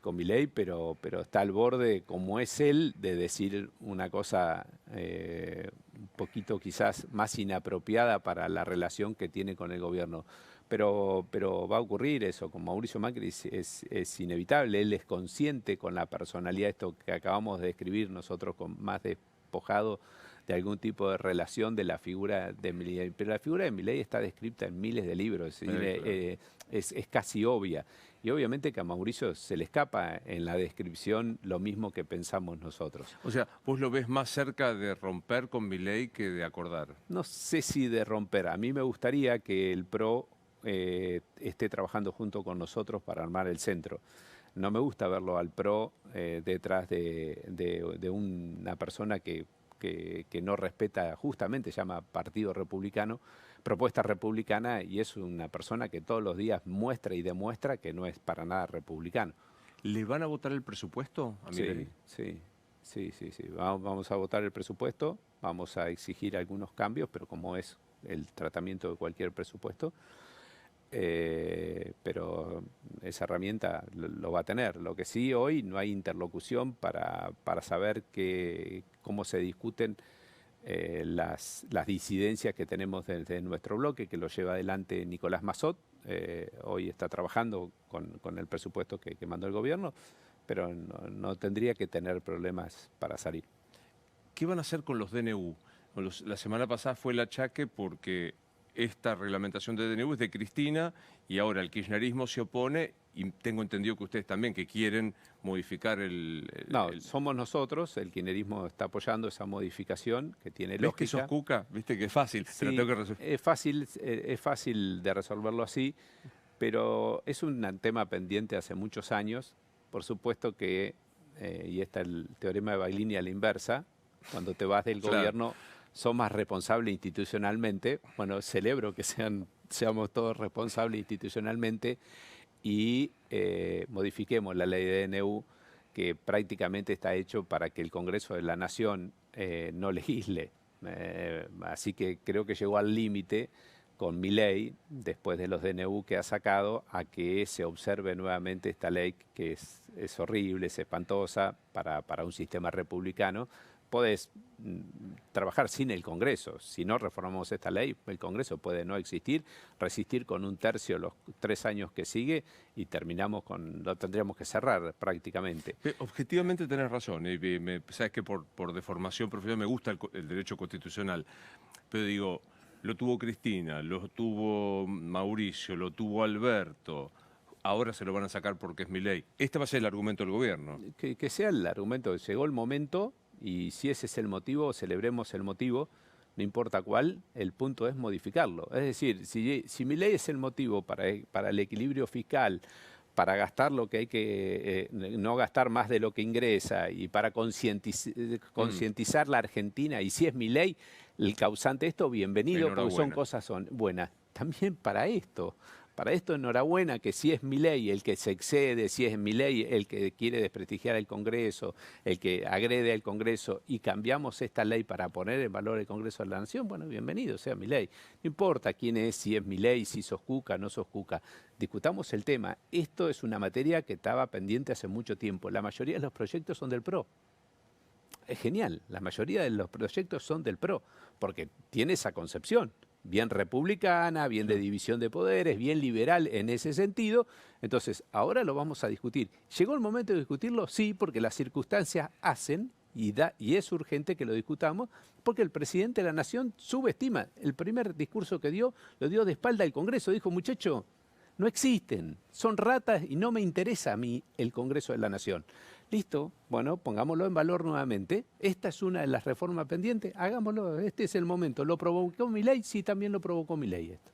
con Milei, pero está al borde, como es él, de decir una cosa un poquito quizás más inapropiada para la relación que tiene con el gobierno. Pero va a ocurrir eso, con Mauricio Macri es inevitable, él es consciente con la personalidad, esto que acabamos de describir nosotros con más despojado de algún tipo de relación de la figura de Milei. Pero la figura de Milei está descrita en miles de libros, es casi obvia. Y obviamente que a Mauricio se le escapa en la descripción lo mismo que pensamos nosotros. O sea, ¿vos lo ves más cerca de romper con Milei que de acordar? No sé si de romper. A mí me gustaría que el PRO esté trabajando junto con nosotros para armar el centro. No me gusta verlo al PRO detrás de una persona que no respeta, justamente se llama Partido Republicano, propuesta republicana, y es una persona que todos los días muestra y demuestra que no es para nada republicano. ¿Le van a votar el presupuesto a Milei? Sí. Vamos a votar el presupuesto, vamos a exigir algunos cambios, pero como es el tratamiento de cualquier presupuesto, pero esa herramienta lo va a tener. Lo que sí, hoy no hay interlocución para saber cómo se discuten las disidencias que tenemos desde nuestro bloque, que lo lleva adelante Nicolás Massot. Hoy está trabajando con el presupuesto que mandó el gobierno, pero no tendría que tener problemas para salir. ¿Qué van a hacer con los DNU? La semana pasada fue el achaque porque esta reglamentación de DNU es de Cristina y ahora el kirchnerismo se opone, y tengo entendido que ustedes también que quieren modificar somos nosotros, el kirchnerismo está apoyando esa modificación que tiene ¿Ves lógica. que sos Cuca? ¿Viste que es fácil? Sí, pero tengo que resolver. es fácil de resolverlo así, pero es un tema pendiente hace muchos años. Por supuesto que, y está el teorema de Baglini a la inversa, cuando te vas del gobierno sos más responsable institucionalmente. Bueno, celebro que seamos todos responsables institucionalmente y modifiquemos la ley de DNU, que prácticamente está hecho para que el Congreso de la Nación no legisle. Así que creo que llegó al límite con Milei, después de los DNU que ha sacado, a que se observe nuevamente esta ley que es horrible, es espantosa para un sistema republicano. Podés trabajar sin el Congreso. Si no reformamos esta ley, el Congreso puede no existir, resistir con un tercio los 3 años que sigue y lo tendríamos que cerrar prácticamente. Objetivamente tenés razón. Sabes que por deformación profesional me gusta el derecho constitucional, pero digo, lo tuvo Cristina, lo tuvo Mauricio, lo tuvo Alberto. Ahora se lo van a sacar porque es Milei. Este va a ser el argumento del gobierno. Que sea el argumento. Llegó el momento. Y si ese es el motivo, celebremos el motivo, no importa cuál, el punto es modificarlo. Es decir, si Milei es el motivo para el equilibrio fiscal, para gastar lo que hay que, no gastar más de lo que ingresa, y para concientizar la Argentina, y si es Milei el causante de esto, bienvenido, porque son cosas buenas. También para esto, enhorabuena, que si es Milei el que se excede, si es Milei el que quiere desprestigiar el Congreso, el que agrede al Congreso, y cambiamos esta ley para poner en valor el Congreso de la Nación, bueno, bienvenido sea Milei. No importa quién es, si es Milei, si sos Cuca, no sos Cuca. Discutamos el tema. Esto es una materia que estaba pendiente hace mucho tiempo. La mayoría de los proyectos son del PRO. Es genial, la mayoría de los proyectos son del PRO, porque tiene esa concepción. bien republicana, bien de división de poderes, bien liberal en ese sentido. Entonces, ahora lo vamos a discutir. ¿Llegó el momento de discutirlo? Sí, porque las circunstancias hacen y es urgente que lo discutamos, porque el presidente de la Nación subestima. El primer discurso que dio, lo dio de espalda al Congreso. Dijo, muchacho, no existen, son ratas y no me interesa a mí el Congreso de la Nación. Listo, bueno, pongámoslo en valor nuevamente. Esta es una de las reformas pendientes, hagámoslo, este es el momento. ¿Lo provocó Milei? Sí, también lo provocó Milei esto.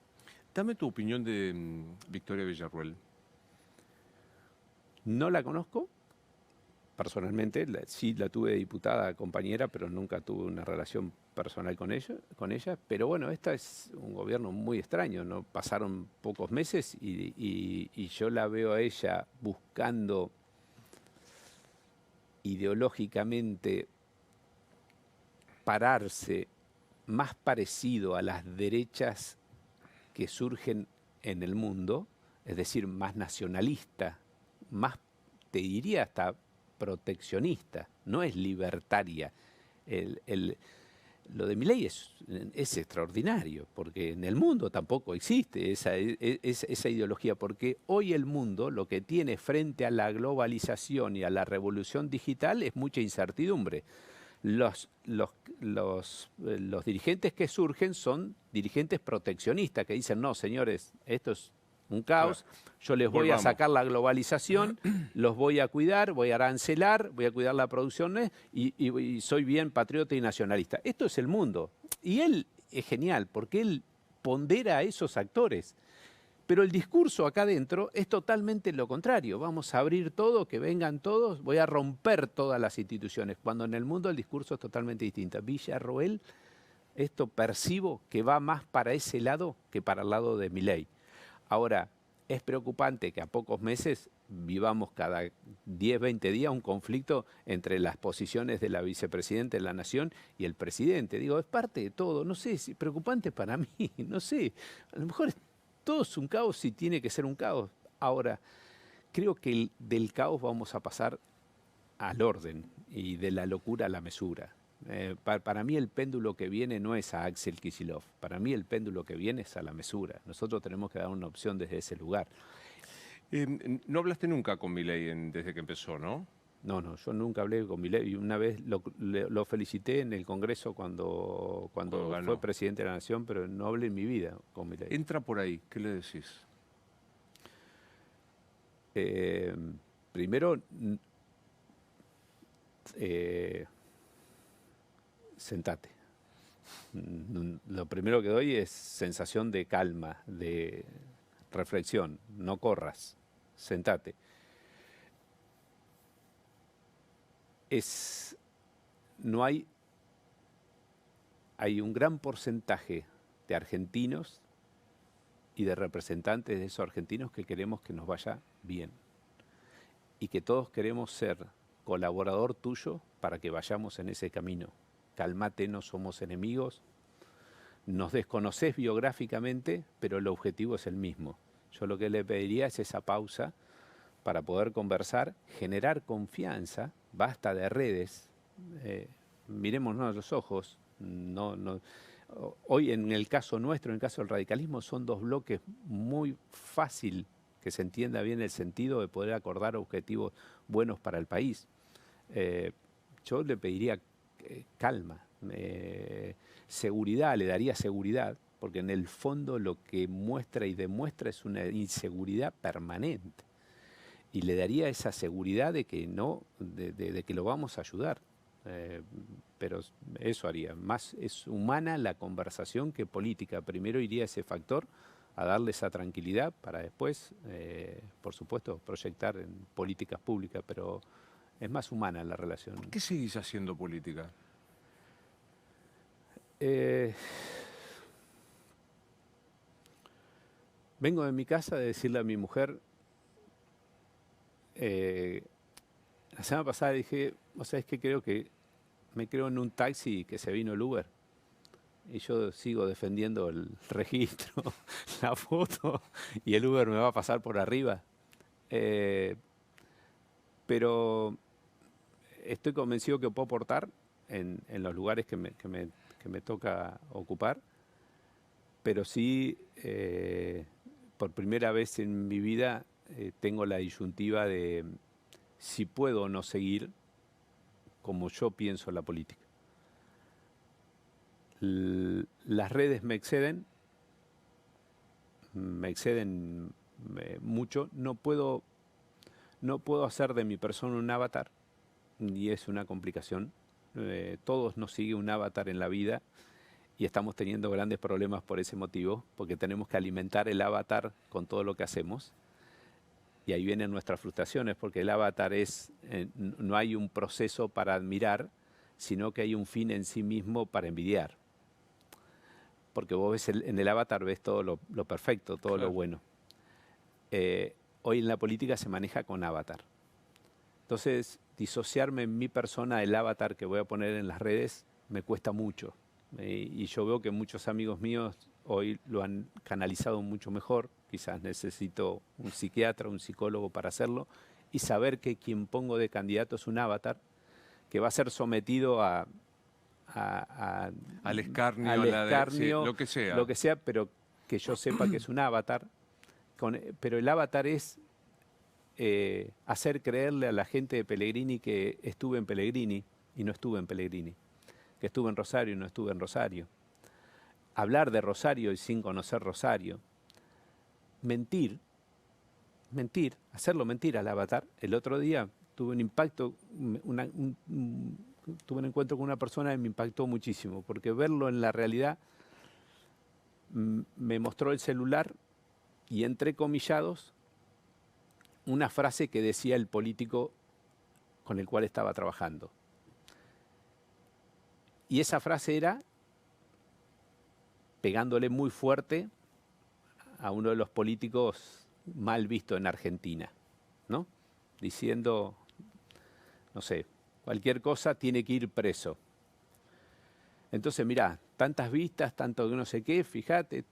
Dame tu opinión de Victoria Villarruel. No la conozco, personalmente, sí la tuve de diputada compañera, pero nunca tuve una relación personal con ella. Pero bueno, este es un gobierno muy extraño, ¿no? Pasaron pocos meses y yo la veo a ella buscando ideológicamente pararse más parecido a las derechas que surgen en el mundo, es decir, más nacionalista, más, te diría, hasta proteccionista, no es libertaria. Lo de Milei es extraordinario, porque en el mundo tampoco existe esa ideología, porque hoy el mundo lo que tiene frente a la globalización y a la revolución digital es mucha incertidumbre. Los dirigentes que surgen son dirigentes proteccionistas, que dicen, no, señores, esto es un caos, yo les voy a sacar la globalización, los voy a cuidar, voy a arancelar, voy a cuidar la producción y soy bien patriota y nacionalista. Esto es el mundo. Y él es genial porque él pondera a esos actores. Pero el discurso acá adentro es totalmente lo contrario. Vamos a abrir todo, que vengan todos, voy a romper todas las instituciones. Cuando en el mundo el discurso es totalmente distinto. Villarroel, esto percibo que va más para ese lado que para el lado de Milei. Ahora, es preocupante que a pocos meses vivamos cada 10, 20 días un conflicto entre las posiciones de la vicepresidenta de la Nación y el presidente. Digo, es parte de todo. No sé, es preocupante para mí, no sé. A lo mejor todo es un caos y tiene que ser un caos. Ahora, creo que del caos vamos a pasar al orden y de la locura a la mesura. Para mí el péndulo que viene no es a Axel Kicillof, para mí el péndulo que viene es a la mesura. Nosotros tenemos que dar una opción desde ese lugar. No hablaste nunca con Milei desde que empezó, ¿no? No, yo nunca hablé con Milei. Una vez lo felicité en el Congreso cuando fue presidente de la Nación, pero no hablé en mi vida con Milei. Entra por ahí, ¿qué le decís? Primero, sentate. Lo primero que doy es sensación de calma, de reflexión. No corras, sentate. Hay un gran porcentaje de argentinos y de representantes de esos argentinos que queremos que nos vaya bien y que todos queremos ser colaborador tuyo para que vayamos en ese camino. Calmate, no somos enemigos, nos desconoces biográficamente, pero el objetivo es el mismo. Yo lo que le pediría es esa pausa para poder conversar, generar confianza, basta de redes, mirémonos a los ojos. Hoy en el caso nuestro, en el caso del radicalismo, son dos bloques muy fácil que se entienda bien el sentido de poder acordar objetivos buenos para el país. Yo le pediría calma, seguridad, le daría seguridad, porque en el fondo lo que muestra y demuestra es una inseguridad permanente. Y le daría esa seguridad de que de que lo vamos a ayudar. Pero eso haría. Más es humana la conversación que política. Primero iría ese factor a darle esa tranquilidad para después, por supuesto, proyectar en políticas públicas, pero es más humana la relación. ¿Por qué seguís haciendo política? Vengo de mi casa de decirle a mi mujer, la semana pasada dije, ¿vos sabés qué? Creo que me creo en un taxi que se vino el Uber. Y yo sigo defendiendo el registro, la foto, y el Uber me va a pasar por arriba. Pero estoy convencido que puedo aportar en los lugares que me toca ocupar, pero sí, por primera vez en mi vida, tengo la disyuntiva de si puedo o no seguir como yo pienso la política. Las redes me exceden mucho. No puedo hacer de mi persona un avatar, y es una complicación. Todos nos sigue un avatar en la vida y estamos teniendo grandes problemas por ese motivo, porque tenemos que alimentar el avatar con todo lo que hacemos. Y ahí vienen nuestras frustraciones, porque el avatar no hay un proceso para admirar, sino que hay un fin en sí mismo para envidiar. Porque vos ves en el avatar ves todo lo perfecto, todo lo bueno. Hoy en la política se maneja con avatar. Entonces, disociarme en mi persona del avatar que voy a poner en las redes me cuesta mucho. Y yo veo que muchos amigos míos hoy lo han canalizado mucho mejor. Quizás necesito un psiquiatra, un psicólogo para hacerlo, y saber que quien pongo de candidato es un avatar que va a ser sometido al escarnio, lo que sea, pero que yo sepa que es un avatar. Pero el avatar es hacer creerle a la gente de Pellegrini que estuve en Pellegrini y no estuve en Pellegrini, que estuve en Rosario y no estuve en Rosario. Hablar de Rosario y sin conocer Rosario. Mentir, hacerlo mentir al avatar. El otro día tuve un impacto, tuve un encuentro con una persona y me impactó muchísimo, porque verlo en la realidad me mostró el celular y entre comillados una frase que decía el político con el cual estaba trabajando. Y esa frase era pegándole muy fuerte a uno de los políticos mal visto en Argentina, ¿no? Diciendo, no sé, cualquier cosa tiene que ir preso. Entonces, mirá, tantas vistas, tanto que no sé qué, fíjate,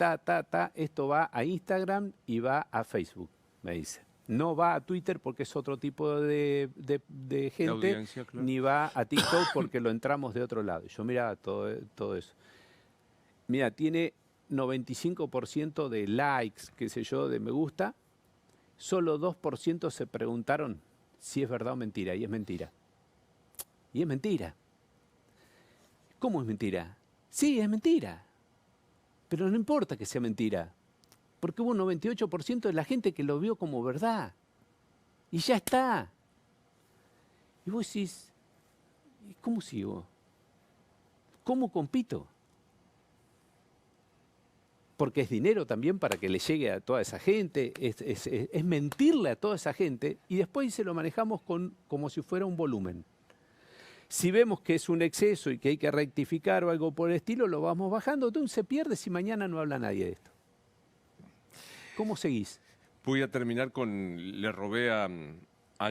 esto va a Instagram y va a Facebook, me dice. No va a Twitter porque es otro tipo de gente, audiencia, claro. Ni va a TikTok porque lo entramos de otro lado. Yo miraba todo eso. Mira, tiene 95% de likes, qué sé yo, de me gusta. Solo 2% se preguntaron si es verdad o mentira, y es mentira. Y es mentira. ¿Cómo es mentira? Sí, es mentira. Pero no importa que sea mentira, porque hubo un 98% de la gente que lo vio como verdad. Y ya está. Y vos decís, ¿cómo sigo? ¿Cómo compito? Porque es dinero también para que le llegue a toda esa gente, es mentirle a toda esa gente, y después se lo manejamos como si fuera un volumen. Si vemos que es un exceso y que hay que rectificar o algo por el estilo, lo vamos bajando. Entonces se pierde si mañana no habla nadie de esto. ¿Cómo seguís? Voy a terminar le robé a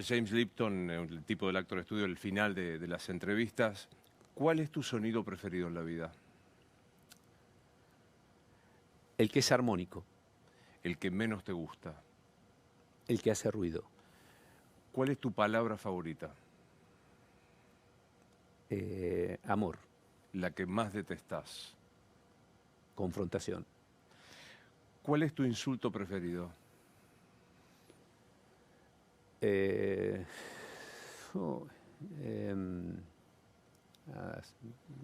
James Lipton, el tipo del Actor Studio, el final de las entrevistas. ¿Cuál es tu sonido preferido en la vida? El que es armónico. El que menos te gusta. El que hace ruido. ¿Cuál es tu palabra favorita? Amor. La que más detestás. Confrontación. ¿Cuál es tu insulto preferido?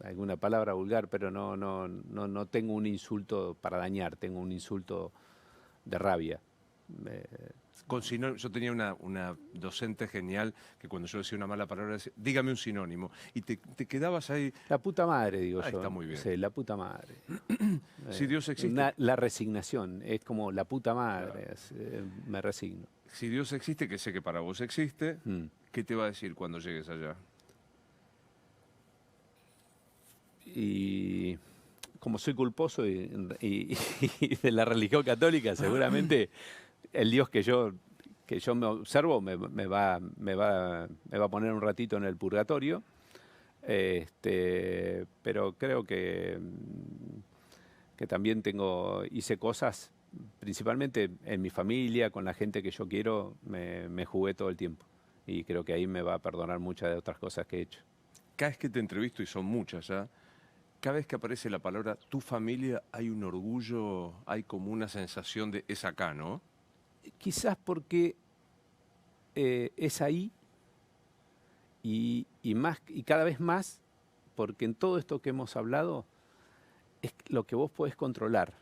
Alguna palabra vulgar, pero no tengo un insulto para dañar, tengo un insulto de rabia. Yo tenía una docente genial que cuando yo decía una mala palabra decía, dígame un sinónimo. Y te quedabas ahí. La puta madre, digo yo. Está muy bien. Sí, la puta madre. Si Dios existe. La resignación, es como la puta madre, claro. Me resigno. Si Dios existe, que sé que para vos existe, ¿qué te va a decir cuando llegues allá? Y como soy culposo y de la religión católica, seguramente el Dios que yo me observo me va a poner un ratito en el purgatorio, pero creo que también hice cosas, principalmente en mi familia, con la gente que yo quiero, me jugué todo el tiempo, y creo que ahí me va a perdonar muchas de otras cosas que he hecho. Cada vez que te entrevisto, y son muchas ya, cada vez que aparece la palabra tu familia hay un orgullo, hay como una sensación de es acá, ¿no? Quizás porque es ahí y cada vez más, porque en todo esto que hemos hablado es lo que vos podés controlar.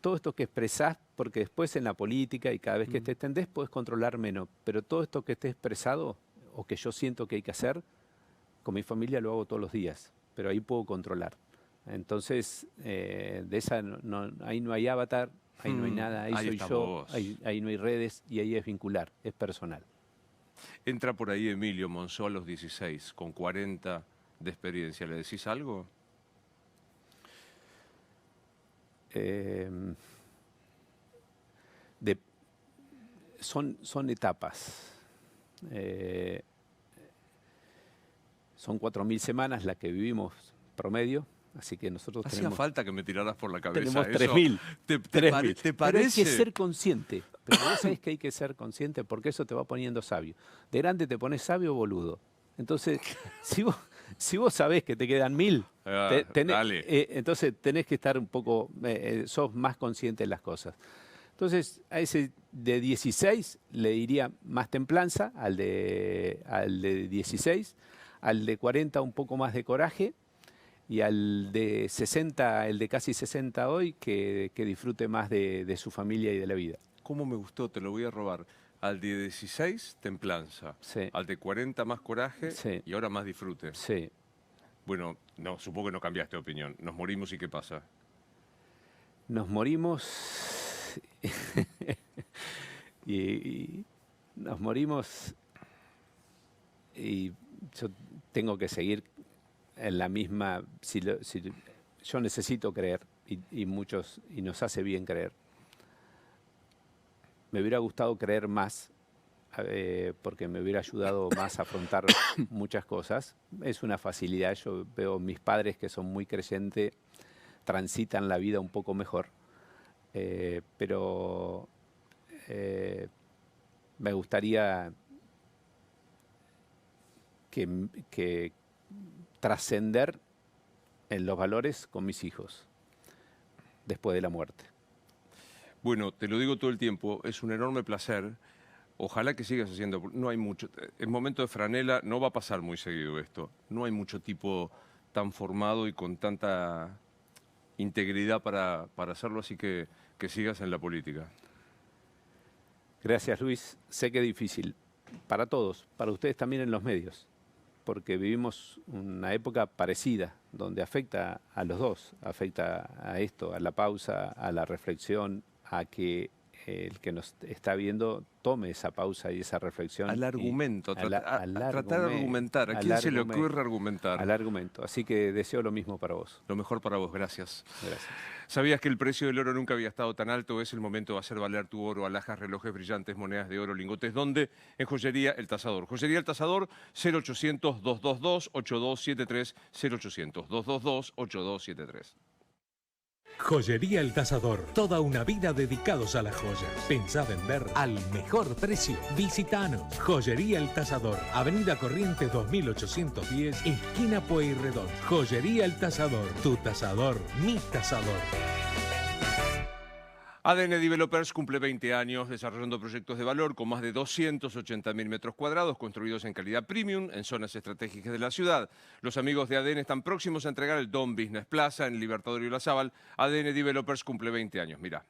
Todo esto que expresás, porque después en la política y cada vez que te extendés podés controlar menos, pero todo esto que esté expresado o que yo siento que hay que hacer, con mi familia lo hago todos los días, pero ahí puedo controlar. Entonces, de esa ahí no hay avatar, ahí no hay nada, ahí soy yo, ahí no hay redes y ahí es vincular, es personal. Entra por ahí Emilio Monzó a los 16, con 40 de experiencia. ¿Le decís algo? Son etapas. Son 4.000 semanas las que vivimos promedio, así que nosotros Hacía falta que me tiraras por la cabeza tenemos eso. 3.000. ¿Te parece? Pero hay que ser consciente. Pero vos sabés que hay que ser consciente porque eso te va poniendo sabio. De grande te pones sabio o boludo. Entonces, si vos sabés que te quedan 1.000, entonces tenés que estar un poco, sos más consciente de las cosas. Entonces, a ese de 16 le diría más templanza, al de 16, al de 40 un poco más de coraje, y al de 60, el de casi 60 hoy, que disfrute más de su familia y de la vida. ¿Cómo me gustó? Te lo voy a robar. Al de 16, templanza. Sí. Al de 40, más coraje. Sí. Y ahora más disfrute. Sí. Bueno, no, supongo que no cambiaste de opinión. Nos morimos y ¿qué pasa? Nos morimos y nos morimos y yo tengo que seguir en la misma. Yo necesito creer y nos hace bien creer. Me hubiera gustado creer más porque me hubiera ayudado más a afrontar muchas cosas. Es una facilidad. Yo veo mis padres que son muy creyentes, transitan la vida un poco mejor. Pero me gustaría que trascender en los valores con mis hijos después de la muerte. Bueno, te lo digo todo el tiempo, es un enorme placer. Ojalá que sigas haciendo. No hay mucho. En momento de franela no va a pasar muy seguido esto. No hay mucho tipo tan formado y con tanta integridad para hacerlo, así que sigas en la política. Gracias, Luis. Sé que es difícil para todos, para ustedes también en los medios, porque vivimos una época parecida, donde afecta a los dos, afecta a esto, a la pausa, a la reflexión, a que el que nos está viendo tome esa pausa y esa reflexión. Al argumento, tratar de argumentar. ¿A quién se le ocurre argumentar? Al argumento. Así que deseo lo mismo para vos. Lo mejor para vos, gracias. Gracias. ¿Sabías que el precio del oro nunca había estado tan alto? Es el momento de hacer valer tu oro, alhajas, relojes brillantes, monedas de oro, lingotes. ¿Dónde? En Joyería El Tasador. Joyería El Tasador, 0800-222-8273, 0800-222-8273. Joyería El Tasador. Toda una vida dedicados a las joyas. Pensá vender al mejor precio. Visitanos. Joyería El Tasador. Avenida Corrientes 2810, esquina Pueyrredón. Joyería El Tasador. Tu tasador, mi tasador. ADN Developers cumple 20 años desarrollando proyectos de valor con más de 280.000 metros cuadrados construidos en calidad premium en zonas estratégicas de la ciudad. Los amigos de ADN están próximos a entregar el Dom Business Plaza en Libertador y Olazábal. ADN Developers cumple 20 años. Mirá.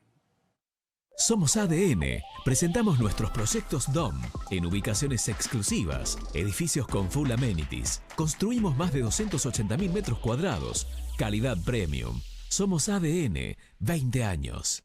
Somos ADN. Presentamos nuestros proyectos DOM en ubicaciones exclusivas, edificios con full amenities. Construimos más de 280.000 metros cuadrados. Calidad premium. Somos ADN. 20 años.